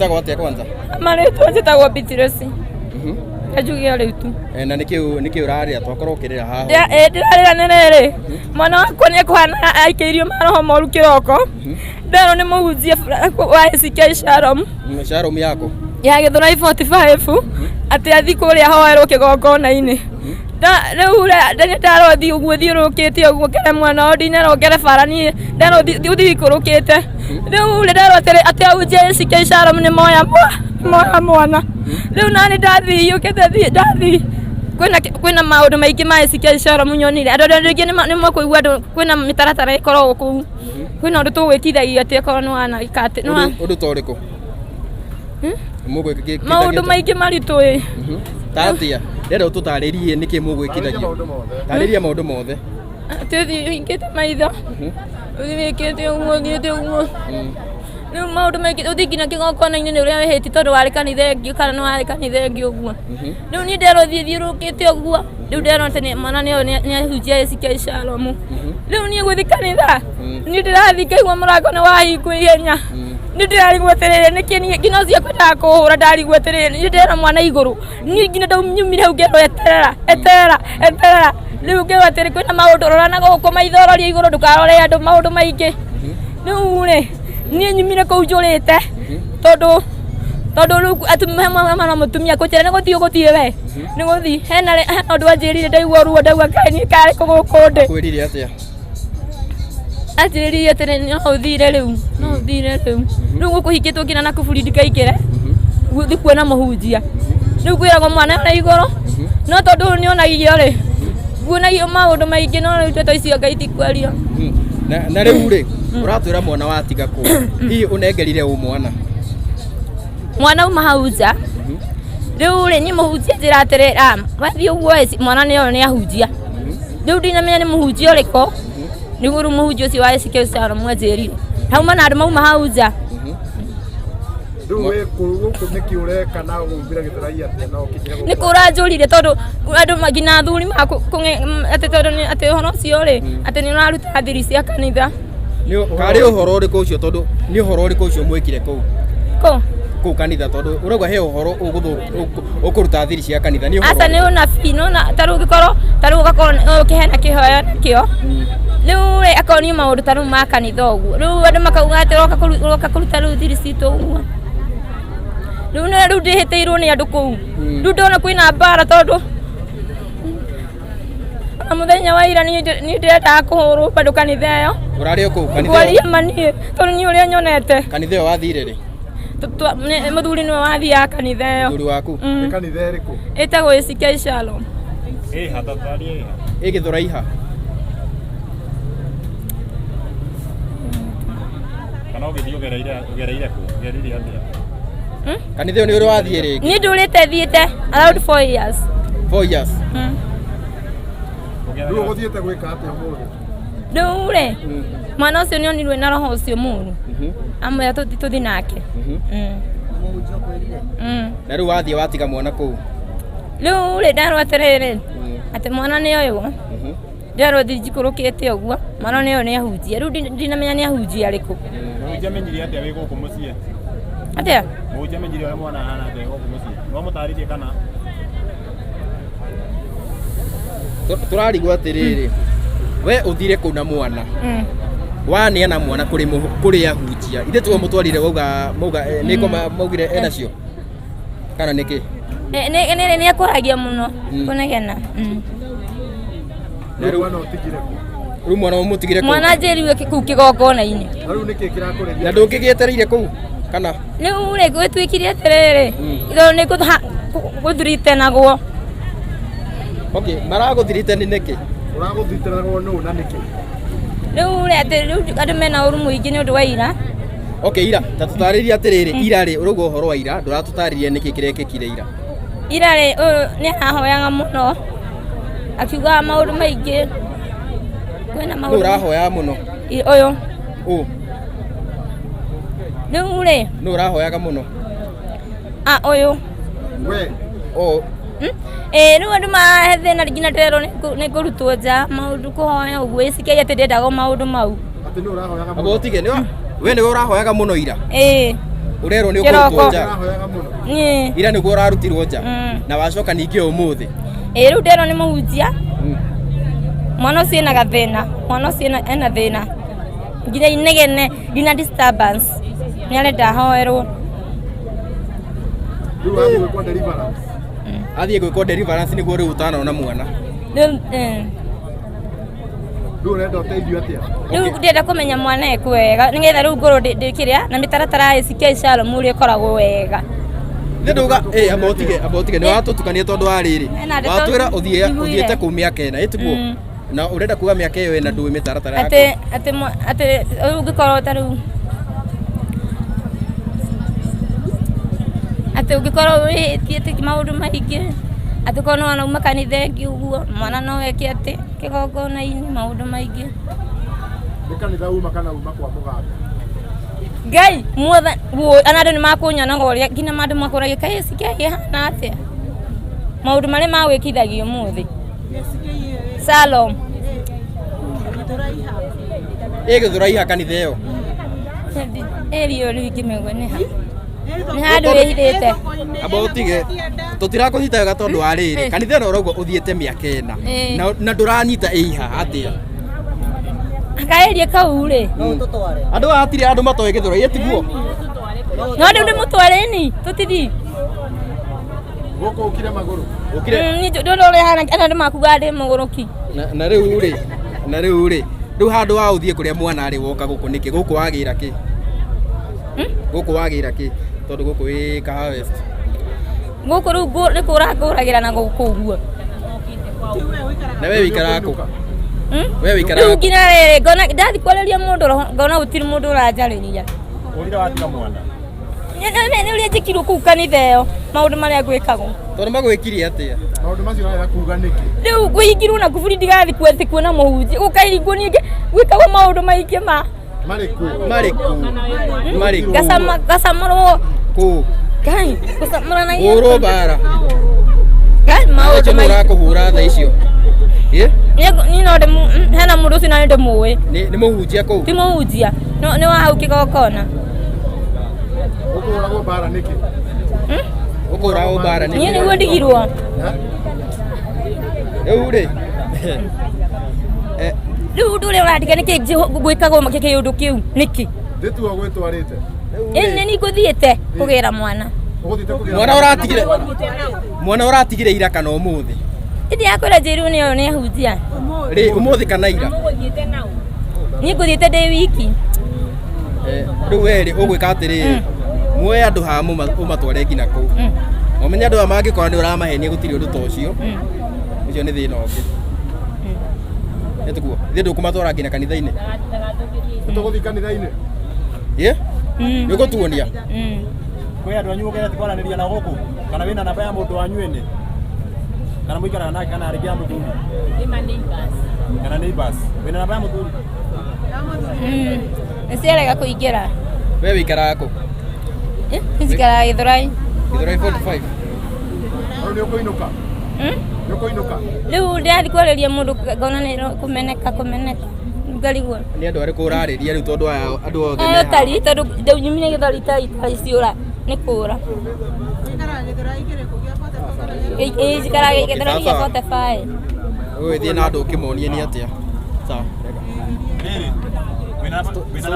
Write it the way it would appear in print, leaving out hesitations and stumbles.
wĩtagwo atĩa kwanza? Marĩtwa njĩtagwo Beatrice. Ajugia rĩu tu. Na nĩkĩ ũrarĩa twakorwo ũkĩrĩra haha? Ndĩrarĩra nĩ rĩrĩ. Mwana wakwa nĩekũhana aikĩirio maroho moru kĩroko. Ndero nĩ mũhunjia wa ACK Shalom. Shalom yako? Ya Gĩthũrai 45 atĩ athi kũrĩa hoerwo kĩgongona-inĩ. Rĩu ndarothiĩ ũguo thiũrũkĩte ũguo kere mwana o ndinarongere bara niĩ ndarothiĩ ikũrũkĩte. Rĩu ndarotire atĩ ahunjia ACK Shalom nĩ moya mwana. Rĩu nani ndathiĩ yũkĩte ndathiĩ kwĩna maũndũ maingĩ ma ACK Shalom nyonire. Andũ rĩngĩ nĩ makũigua andũ kwĩna mĩtaratara ĩkoragwo kũu. Kwĩna ũndũ tũgwĩkithagia atĩ ĩkorwo nĩ wanawĩka atĩ. Ũndũ ta ũrĩkũ? Maũndũ maingĩ maritũ. Tatia ndĩrenda ũtũtarĩrie nĩkĩ mũgwĩkithagio. Tarĩria maũndũ mothe. Atĩ hingĩte maitho. Wĩkĩte ũguo ngĩte ũguo. Rĩu maũndũ maingĩ ũthiĩ nginya kĩgongona-inĩ nĩ ũrĩa wĩhĩti tondũ warĩ kanitha ĩngĩ kana nĩ warĩ kanitha ĩngĩ ũguo. Rĩu niĩ nderothiĩ thiũrũkĩte ũguo. Rĩu ndero atĩ mwana nĩ ahunjia ACK Shalom. Rĩu niĩ gũthiĩ kanitha niĩ ndĩrathiĩ ngaigua mũrango nĩ wahingwo ihenya. Nĩ ndĩrarigwo atĩrĩrĩ nĩkĩ niĩ nginya ũcio kwendaga kũhũra ndarigwo atĩrĩrĩ nĩ ndĩrona mwana igũrũ. Niĩ nginya ndaumire hau ngerwo eterera. Rĩu ngĩrwo atĩrĩ kwĩna maũndũ rora na gũkũ maitho roria igũrũ ndũkarore andũ maũndũ maingĩ. Rĩu rĩ niĩ nyumire kũu njũrĩte tondũ rĩu atũmana mũtumia kũnjĩra nĩ gũthiĩ we nĩ gũthiĩ hena ũndũ anjĩrire ndaigua ruo ndauga kaĩ niĩ karĩ gũkũ ndĩ. Kwĩrire atĩa? Anjĩrire atĩ no ũthire rĩu rĩu gũkũ hingĩtwo nginya na kuburi ndikaingĩre gũthiĩ kuona mũhunjia. Rĩu kwĩragwo mwana na igũrũ no tondũ nĩonagio rĩ nguonagio maũndũ maingĩ no rĩu ndeto icio Ngai ti kwaria. Na rĩu rĩ ũratwĩra mwana watiga kũ hihi ũnengerire mwana uma hau nja. Rĩu rĩ niĩ mũhunjia njĩra atĩrĩ wathiĩ ũguo mwana nĩ ahunjia. Rĩu ndinamenya nĩ mũhunjia ũrĩkũ nĩguo rĩu mũhunjia ũcio wa ACK Shalom anjĩrire hauma na andũ mauma hau nja. Nĩ kũranjũrire tondũ andũ nginya athuri atĩ tondũ atĩ ũhoro ũcio rĩ atĩ nĩ ũraruta thiri cia kanitha. Karĩ ũhoro ũrĩkũ ũcio tondũ nĩ ũhoro ũrĩkũ ũcio mwĩkire kũu kanitha tondũ ũrauga he ũhoro ũkũruta thiri cia kanitha nĩ ũhoro. Aca nĩ ũnabii tarĩu ũgakorwo ũkĩhena kĩhoya nakĩo. Rĩu rĩ akonio maũndũ tarĩu ma kanitha ũguo. Rĩu andũ makauga atĩ roka kũruta rĩu thiri citũ ũguo. Rĩu ndĩhĩtĩirwo nĩ andũ kũu. Rĩu ndona kwĩna mbara tondũ mũthenya wa ira niĩ ndĩrendaga kũhũrwo bado kanitha ĩyo. Ũrarĩ kũu kanitha? Kwaria mani tondũ niĩ ũrĩa nyonete. Kanitha ĩyo wathire rĩ? Mũthuri nĩwe wathiaga kanitha ĩyo. Mũthuri waku? Nĩ kanitha ĩrĩkũ? Ĩtagwo ACK Shalom. Hatatari Gĩthũrai ha? Kana ũgĩthiĩ ũgereire kũ? Ũgerire atĩa? Kanitha ĩyo nĩ ũrĩ wathiĩ rĩngĩ? Niĩ ndũrĩte thiĩte around 4 years. 4 years? Rĩu ũgũthiĩte gwĩka atĩa ũmũthĩ? Rĩu rĩ mwana ũcio nĩonirwo na roho ũcio mũru amwĩra tũthiĩ nake. Na rĩu wathiĩ watiga mwana kũu? Rĩu rĩ nderwo atĩrĩrĩ atĩ mwana nĩ oywo nderwo thiĩ njikũrũkĩte ũguo mwana nĩ nĩ ahunjia. Rĩu ndinamenya nĩ ahunjia arĩkũ. Mũhunjia amenyire atĩa wĩ gũkũ mũciĩ? Atĩa? Mũhunjia amenyire ũrĩa mwana ahana atĩa gũkũ mũciĩ? No mũtarĩrie kana? Tũrarigwo atĩrĩrĩ we ũthire kũu na mwana waneana mwana kũrĩ ahunjia ithe tuo mũtwarire mauga nĩko maugire enacio kana nĩkĩ? Nĩ ekũragia mũno kũnegena. Rĩu mwana mũtigire kũu? Mwana njĩriwe kũu kĩgongona-inĩ. Rĩu nĩkĩ kĩrakũreria? Na ndũngĩgĩetereire kũu kana? Rĩu rĩ gwĩtwĩkire atĩrĩrĩ tondũ nĩ gũthurite naguo. Okay, maragũthirite nĩ nĩkĩ? Ũragũthirite naguo nũ na nĩkĩ? Rĩu rĩ atĩ andũ mena ũru mũingĩ nĩ ũndũ wa ira. Okay, ira ta tũtarĩria atĩrĩrĩ ira rĩ ũrauga ũhoro wa ira ndũratũtarĩria nĩkĩ kĩrekĩkire ira? Ira rĩ nĩ arahoyaga mũno akiuga maũndũ maingĩ. Kwĩna maũndũ. Ũrahoya mũno? Ũyũ. Rĩu rĩ nũ ũrahoyaga mũno? Ũyũ. We. Rĩu andũ mahethena nginya ndero nĩ kũrutwo nja maũndũ kũhoya ũguo ACK atĩ ndendagwo maũndũ mau. Atĩ nĩ ũrahoyaga mũno? Abo tige we nĩwe ũrahoyaga mũno ira? urero ni ukurutwo nja ni ira niguo urarutirwo nja na wacoka ningi umuthi riu ndero ni muhunjia mwana ucio ena gathina mwana ucio ena thina nginya inegene ndina disturbance ni arenda hoerwo athie gwikwo deliverance niguo riu utanona mwana Riu urenda uteithio atia? Riu ndenda kumenya mwana eku wega nigetha riu ngoro ndikiria na mitaratara ya CK Shalom uri ikoragwo wega nduga abotige ni watutukania tondu wa riri watwira uthiete ku miaka ena itiguo na urenda kuga miaka iyo ena ndui mitaratara yako ate ungikorwo taru ate ungikorwo witiete maundu maingi ate kono wana uma kanitha ingi uguo mwana no weke ate kigongona-ini maundu maingi Ni kanitha uma kana uma kwa mugambi Ngai muotha anadu ni makunyona ngoria ngina mandu makuragia kai sikia hana atia maundu mari magwikithagio muthi Shalom igithuraiha kanitha iyo erio rikimegwe ni handu wihithite abotige tutirakunyita wega tondu wa riri kanitha ino urauga uthiete miaka ena na nduranyita iha atia akaerie kau ri andu atire andu matoe githurai tiguo no ndu mutwareni tutithi Goko ukire maguru ukire ni ndu uri hana andu makuga ndi muguruki na riu ri riu handu wa uthie kuria mwana ari woka guku niki guku wagira ki guku wagira ki tondu guku wi Kaharvest guku riu ni kuraguragira na guku uguo na we wikara ku we wikara riu ngina riri ngona ndathi kwareria mundu ngona gutiri mundu uranjariria urira watika mwana ni uria njikirwo kuu kanitha iyo maundu maria gwikagwo tondu magwikirie atia maundu macio urenda kuga niki riu gwikirwo na kuburi ndigathi kwethi kuona muhunjia ukairingwo ningi gwikagwo maundu maingi mariku gacamarwo ku Ngai gucamara na uru bara Ngai maundu maingi urakuhura tha icio ni no hena mundu ucio na ndi muwi ni muhunjia ku ti muhunjia ni wa hau kigokona ukuragwo bara niki ukuragwo bara niki ni niguo ndigirwo riu ri riu ndu uria urandika niki gwikagwo kiundu kiu niki nditua gwitwarite ni nguthiite kugira mwana uguthite kugira mwana uratigire ira kana umuthi ndi akwira jiru ni ahunjia ri umuthi kana ira ni nguthiite ndi wiki riu weri ugwika atiriri muoe andu ha umatware ngina kuu omenya andu mangikora ni uramahenia gutiri undu ta ucio ucio ni thina ungi nituguo thi ndukumatwara ngina kanitha-ini tuguthi kanitha-ini ni gutuonia kwi andu anyu ugerete kwaraniria na guku kana wina namba ya mundu wanyu ene kana muikara nake kana arigia muthuri kana neighbors wina namba ya muthuri niciarega kuingira we wikara ku ncikaraga Githurai 45 ni ukuinuka ni ukuinuka riu ndathi kwareria mundu ngona ni kumeneka ngarigwo ni andu ariku urariria riu tondu andu othe me tari tondu nyumire Githari tari ciura ni kura cikaraga Githari gia 45 we thie na andu ukimonie ni atia sawa wina